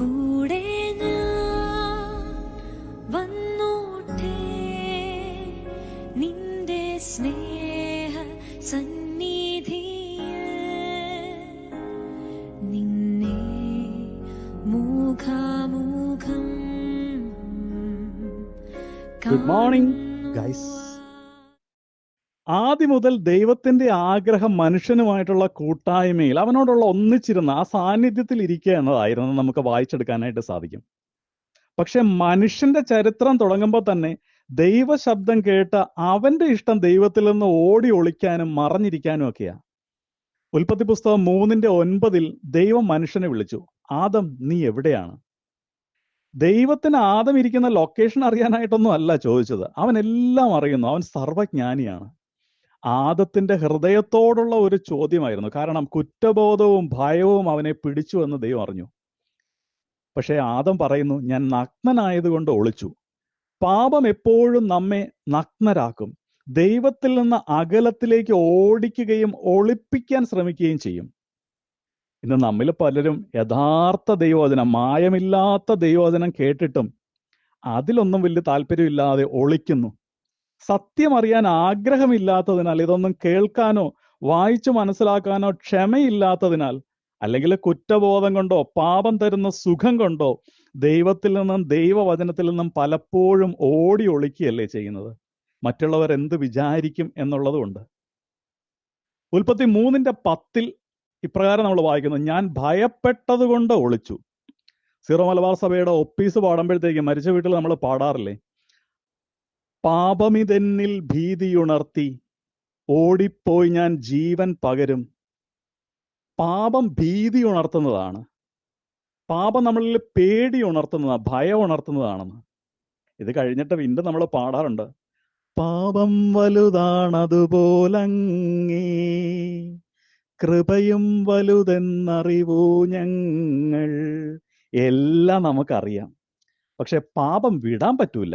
കൂടെ ഞാൻ വന്നോട്ടെ നിന്റെ സ്നേഹ സന്നിധിയിൽ നിന്നെ മുഖാമുഖം. Good morning guys. ആദ്യം മുതൽ ദൈവത്തിന്റെ ആഗ്രഹം മനുഷ്യനുമായിട്ടുള്ള കൂട്ടായ്മയിൽ അവനോടുള്ള ഒന്നിച്ചിരുന്ന ആ സാന്നിധ്യത്തിൽ ഇരിക്കുക എന്നതായിരുന്നു നമുക്ക് വായിച്ചെടുക്കാനായിട്ട് സാധിക്കും. പക്ഷെ മനുഷ്യന്റെ ചരിത്രം തുടങ്ങുമ്പോൾ തന്നെ ദൈവശബ്ദം കേട്ട് അവന്റെ ഇഷ്ടം ദൈവത്തിൽ നിന്ന് ഓടി ഒളിക്കാനും മറഞ്ഞിരിക്കാനും ഒക്കെയാ. ഉൽപ്പത്തി പുസ്തകം 3:9 ദൈവം മനുഷ്യനെ വിളിച്ചു, ആദം നീ എവിടെയാണ്? ദൈവത്തിന് ആദം ഇരിക്കുന്ന ലൊക്കേഷൻ അറിയാനായിട്ടൊന്നും അല്ല ചോദിച്ചത്, അവൻ എല്ലാം അറിയുന്നു, അവൻ സർവജ്ഞാനിയാണ്. ആദത്തിന്റെ ഹൃദയത്തോടുള്ള ഒരു ചോദ്യമായിരുന്നു, കാരണം കുറ്റബോധവും ഭയവും അവനെ പിടിച്ചു എന്ന് ദൈവം അറിഞ്ഞു. പക്ഷേ ആദം പറയുന്നു, ഞാൻ നഗ്നനായതുകൊണ്ട് ഒളിച്ചു. പാപം എപ്പോഴും നമ്മെ നഗ്നരാക്കും, ദൈവത്തിൽ നിന്ന് അകലത്തിലേക്ക് ഓടിക്കുകയും ഒളിപ്പിക്കാൻ ശ്രമിക്കുകയും ചെയ്യും. ഇന്ന് നമ്മിൽ പലരും യഥാർത്ഥ ദൈവവചനം, മായമില്ലാത്ത ദൈവവചനം കേട്ടിട്ടും അതിലൊന്നും വലിയ താല്പര്യമില്ലാതെ ഒളിക്കുന്നു. സത്യം അറിയാൻ ആഗ്രഹമില്ലാത്തതിനാൽ, ഇതൊന്നും കേൾക്കാനോ വായിച്ചു മനസ്സിലാക്കാനോ ക്ഷമയില്ലാത്തതിനാൽ, അല്ലെങ്കിൽ കുറ്റബോധം കൊണ്ടോ പാപം തരുന്ന സുഖം കൊണ്ടോ ദൈവത്തിൽ നിന്നും ദൈവവചനത്തിൽ നിന്നും പലപ്പോഴും ഓടി ഒളിക്കുകയല്ലേ ചെയ്യുന്നത്. മറ്റുള്ളവർ എന്ത് വിചാരിക്കും എന്നുള്ളതുകൊണ്ട്. ഉൽപ്പത്തി 3:10 ഇപ്രകാരം നമ്മൾ വായിക്കുന്നു, ഞാൻ ഭയപ്പെട്ടത് കൊണ്ട് ഒളിച്ചു. സീറോ മലബാർ സഭയുടെ ഒപ്പീസ് പാടുമ്പോഴത്തേക്ക് മരിച്ച വീട്ടിൽ നമ്മൾ പാടാറില്ലേ, പാപമിതെന്നിൽ ഭീതിയുണർത്തി ഓടിപ്പോയി ഞാൻ ജീവൻ പകരും. പാപം ഭീതി ഉണർത്തുന്നതാണ്, പാപം നമ്മളിൽ പേടി ഉണർത്തുന്നതാണ്, ഭയം ഉണർത്തുന്നതാണെന്ന്. ഇത് കഴിഞ്ഞിട്ട് വീണ്ടും നമ്മൾ പാടാറുണ്ട്, പാപം വലുതാണതുപോലങ്ങേ കൃപയും വലുതെന്നറിവൂ ഞങ്ങൾ. എല്ലാം നമുക്കറിയാം, പക്ഷെ പാപം വിടാൻ പറ്റൂല.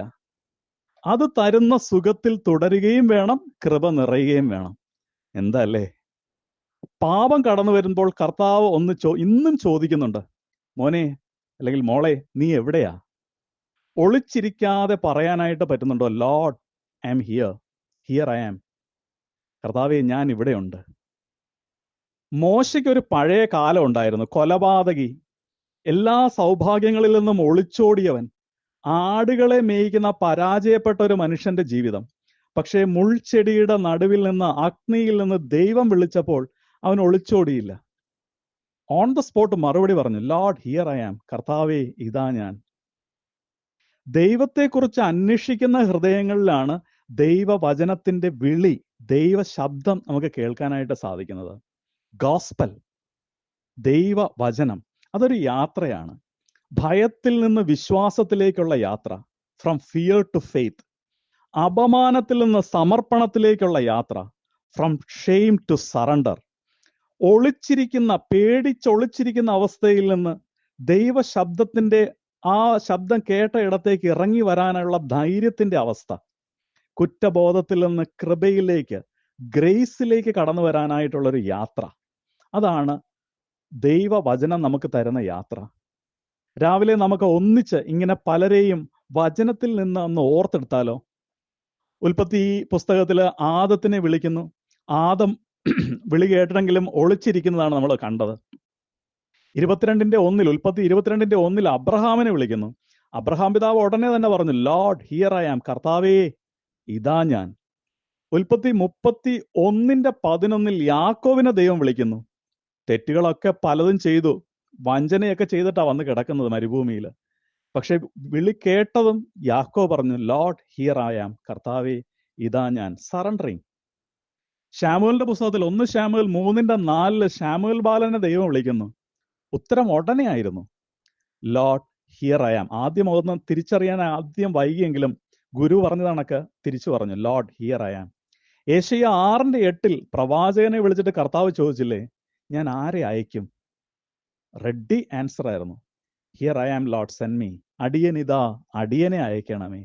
അത് തരുന്ന സുഖത്തിൽ തുടരുകയും വേണം, കൃപ നിറയുകയും വേണം. എന്താ അല്ലേ? പാപം കടന്നു വരുമ്പോൾ കർത്താവ് ഇന്നും ചോദിക്കുന്നുണ്ട്, മോനെ അല്ലെങ്കിൽ മോളെ നീ എവിടെയാ? ഒളിച്ചിരിക്കാതെ പറയാനായിട്ട് പറ്റുന്നുണ്ടോ, Lord I am here, here I am. കർത്താവേ ഞാൻ ഇവിടെയുണ്ട്. മോശയ്ക്ക് ഒരു പഴയ കാലം ഉണ്ടായിരുന്നു, കൊലപാതകി, എല്ലാ സൗഭാഗ്യങ്ങളിൽ നിന്നും ഒളിച്ചോടിയവൻ, ആടുകളെ മേയ്ക്കുന്ന പരാജയപ്പെട്ട ഒരു മനുഷ്യന്റെ ജീവിതം. പക്ഷേ മുൾച്ചെടിയുടെ നടുവിൽ നിന്ന്, അഗ്നിയിൽ നിന്ന് ദൈവം വിളിച്ചപ്പോൾ അവൻ ഒളിച്ചോടിയില്ല. ഓൺ ദ സ്പോട്ട് മറുപടി പറഞ്ഞു, ലോർഡ് ഹിയർ ഐ ആം, കർത്താവേ ഇതാ ഞാൻ. ദൈവത്തെക്കുറിച്ച് അന്വേഷിക്കുന്ന ഹൃദയങ്ങളിലാണ് ദൈവവചനത്തിന്റെ വിളി, ദൈവ ശബ്ദം നമുക്ക് കേൾക്കാനായിട്ട് സാധിക്കുന്നത്. ഗോസ്പൽ, ദൈവവചനം, അതൊരു യാത്രയാണ്. ഭയത്തിൽ നിന്ന് വിശ്വാസത്തിലേക്കുള്ള യാത്ര, ഫ്രം ഫിയർ ടു ഫെയ്ത്ത്. അപമാനത്തിൽ നിന്ന് സമർപ്പണത്തിലേക്കുള്ള യാത്ര, ഫ്രം ഷെയിം ടു സറണ്ടർ. പേടിച്ചൊളിച്ചിരിക്കുന്ന അവസ്ഥയിൽ നിന്ന് ദൈവശബ്ദത്തിന്റെ ആ ശബ്ദം കേട്ട ഇടത്തേക്ക് ഇറങ്ങി വരാനുള്ള ധൈര്യത്തിന്റെ അവസ്ഥ. കുറ്റബോധത്തിൽ നിന്ന് കൃപയിലേക്ക്, ഗ്രേസിലേക്ക് കടന്നു വരാനായിട്ടുള്ളൊരു യാത്ര. അതാണ് ദൈവവചനം നമുക്ക് തരുന്ന യാത്ര. രാവിലെ നമുക്ക് ഒന്നിച്ച് ഇങ്ങനെ പലരെയും വചനത്തിൽ നിന്ന് ഒന്ന് ഓർത്തെടുത്താലോ? ഉൽപ്പത്തി പുസ്തകത്തിൽ ആദത്തിനെ വിളിക്കുന്നു. ആദം വിളി കേട്ടിട്ടെങ്കിലും ഒളിച്ചിരിക്കുന്നതാണ് നമ്മൾ കണ്ടത്. 22:1 ഉൽപ്പത്തി 22:1 അബ്രഹാമിനെ വിളിക്കുന്നു. അബ്രഹാം പിതാവ് ഉടനെ തന്നെ പറഞ്ഞു, ലോർഡ് ഹിയർ ഐ ആം, കർത്താവേ ഇതാ ഞാൻ. ഉൽപ്പത്തി 31:11 യാക്കോബിനെ ദൈവം വിളിക്കുന്നു. തെറ്റുകളൊക്കെ പലതും ചെയ്തു, വഞ്ചനയൊക്കെ ചെയ്തിട്ടാ വന്ന് കിടക്കുന്നത് മരുഭൂമിയിൽ. പക്ഷെ വിളി കേട്ടതും യാക്കോബ് പറഞ്ഞു, ലോർഡ് ഹിയർ ഐ ആം, കർത്താവേ ഇതാ ഞാൻ. സറണ്ടറിങ്. ശാമുവേലിന്റെ പുസ്തകത്തിൽ 1 ശാമുവേൽ 3:4 ശാമുവേൽ ബാലനെ ദൈവം വിളിക്കുന്നു. ഉത്തരം ഉടനെ ആയിരുന്നു, ലോർഡ് ഹിയർ ഐ ആം. ആദ്യം ഒന്ന് തിരിച്ചറിയാൻ ആദ്യം വൈകിയെങ്കിലും ഗുരു പറഞ്ഞ കണക്ക് തിരിച്ചു പറഞ്ഞു, ലോർഡ് ഹിയർ ഐ ആം. യേശയ്യ 6:8 പ്രവാചകനെ വിളിച്ചിട്ട് കർത്താവ് ചോദിച്ചില്ലേ, ഞാൻ ആരെ അയക്കും? റെഡി ആൻസർ ആയിരുന്നു, here I am lord send me. അടിയനിതാ, അടിയനെ അയക്കണമേ.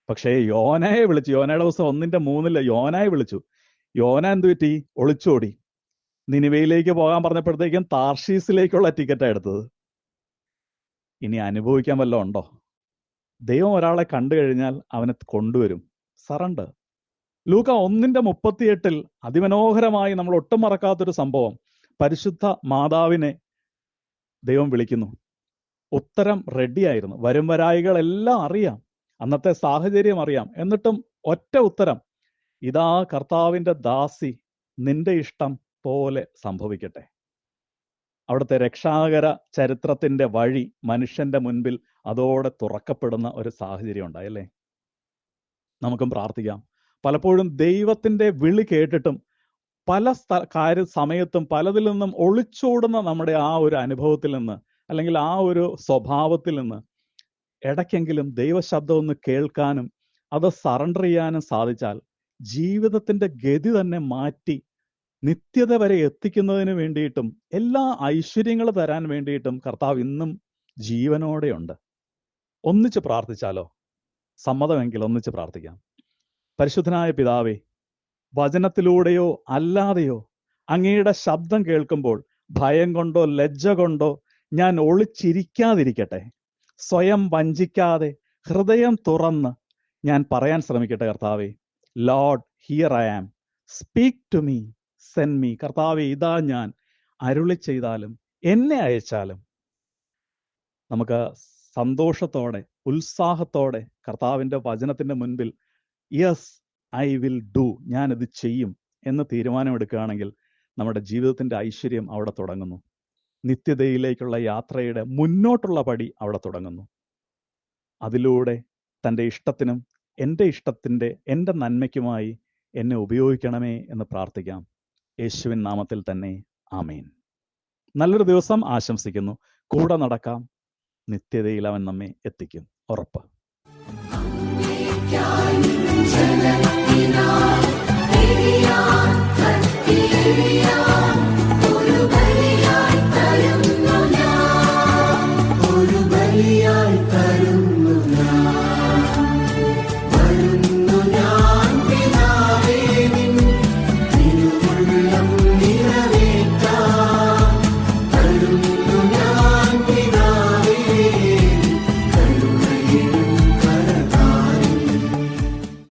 പക്ഷേ യോനയെ വിളിച്ചു. യോനയുടെ പുസ്തകം 1:3 യോനയെ വിളിച്ചു. യോന എന്ത് പറ്റി? ഒളിച്ചോടി. നിനിവയിലേക്ക് പോകാൻ പറഞ്ഞപ്പോഴത്തേക്കും താർഷീസിലേക്കുള്ള ടിക്കറ്റാണ് എടുത്തത്. ഇനി അനുഭവിക്കാൻ വല്ലതും ഉണ്ടോ? ദൈവം ഒരാളെ കണ്ടു കഴിഞ്ഞാൽ അവനെ കൊണ്ടുവരും. സറണ്ടർ. ലൂക്ക 1:38 അതിമനോഹരമായി നമ്മൾ ഒട്ടും മറക്കാത്തൊരു സംഭവം. പരിശുദ്ധ മാതാവിനെ ദൈവം വിളിക്കുന്നു. ഉത്തരം റെഡിയായിരുന്നു. വരും വരായികളെല്ലാം അറിയാം, അന്നത്തെ സാഹചര്യം അറിയാം. എന്നിട്ടും ഒറ്റ ഉത്തരം, ഇതാ കർത്താവിന്റെ ദാസി, നിന്റെ ഇഷ്ടം പോലെ സംഭവിക്കട്ടെ. അവിടുത്തെ രക്ഷാകര ചരിത്രത്തിന്റെ വഴി മനുഷ്യന്റെ മുൻപിൽ അതോടെ തുറക്കപ്പെടുന്ന ഒരു സാഹചര്യം ഉണ്ടായല്ലേ. നമുക്കും പ്രാർത്ഥിക്കാം. പലപ്പോഴും ദൈവത്തിന്റെ വിളി കേട്ടിട്ടും പല സമയത്തും പലതിൽ നിന്നും ഒളിച്ചോടുന്ന നമ്മുടെ ആ ഒരു അനുഭവത്തിൽ നിന്ന്, അല്ലെങ്കിൽ ആ ഒരു സ്വഭാവത്തിൽ നിന്ന് ഇടയ്ക്കെങ്കിലും ദൈവശബ്ദം ഒന്ന് കേൾക്കാനും അത് സറണ്ടർ ചെയ്യാനും സാധിച്ചാൽ ജീവിതത്തിന്റെ ഗതി തന്നെ മാറ്റി നിത്യത വരെ എത്തിക്കുന്നതിന് വേണ്ടിയിട്ടും എല്ലാ ഐശ്വര്യങ്ങൾ തരാൻ വേണ്ടിയിട്ടും കർത്താവ് ഇന്നും ജീവനോടെയുണ്ട്. ഒന്നിച്ച് പ്രാർത്ഥിച്ചാലോ? സമ്മതമെങ്കിൽ ഒന്നിച്ച് പ്രാർത്ഥിക്കാം. പരിശുദ്ധനായ പിതാവേ, വചനത്തിലൂടെയോ അല്ലാതെയോ അങ്ങയുടെ ശബ്ദം കേൾക്കുമ്പോൾ ഭയം കൊണ്ടോ ലജ്ജ കൊണ്ടോ ഞാൻ ഒളിച്ചിരിക്കാതിരിക്കട്ടെ. സ്വയം വഞ്ചിക്കാതെ ഹൃദയം തുറന്ന് ഞാൻ പറയാൻ ശ്രമിക്കട്ടെ. കർത്താവേ, Lord, here I am, speak to me, send me. കർത്താവേ, ഇതാ ഞാൻ, അരുളി ചെയ്താലും എന്നെ അയച്ചാലും. നമുക്ക് സന്തോഷത്തോടെ ഉത്സാഹത്തോടെ കർത്താവിൻ്റെ വചനത്തിൻ്റെ മുൻപിൽ യെസ് ഐ വിൽ ഡു, ഞാനിത് ചെയ്യും എന്ന് തീരുമാനമെടുക്കുകയാണെങ്കിൽ നമ്മുടെ ജീവിതത്തിൻ്റെ ഐശ്വര്യം അവിടെ തുടങ്ങുന്നു. നിത്യതയിലേക്കുള്ള യാത്രയുടെ മുന്നോട്ടുള്ള പടി അവിടെ തുടങ്ങുന്നു. അതിലൂടെ തൻ്റെ ഇഷ്ടത്തിനും എൻ്റെ നന്മയ്ക്കുമായി എന്നെ ഉപയോഗിക്കണമേ എന്ന് പ്രാർത്ഥിക്കാം. യേശുവിൻ നാമത്തിൽ തന്നെ, ആമേൻ. നല്ലൊരു ദിവസം ആശംസിക്കുന്നു. കൂടെ നടക്കാം. നിത്യതയിൽ അവൻ നമ്മെ എത്തിക്കും, ഉറപ്പ്. ജനത്തിനായി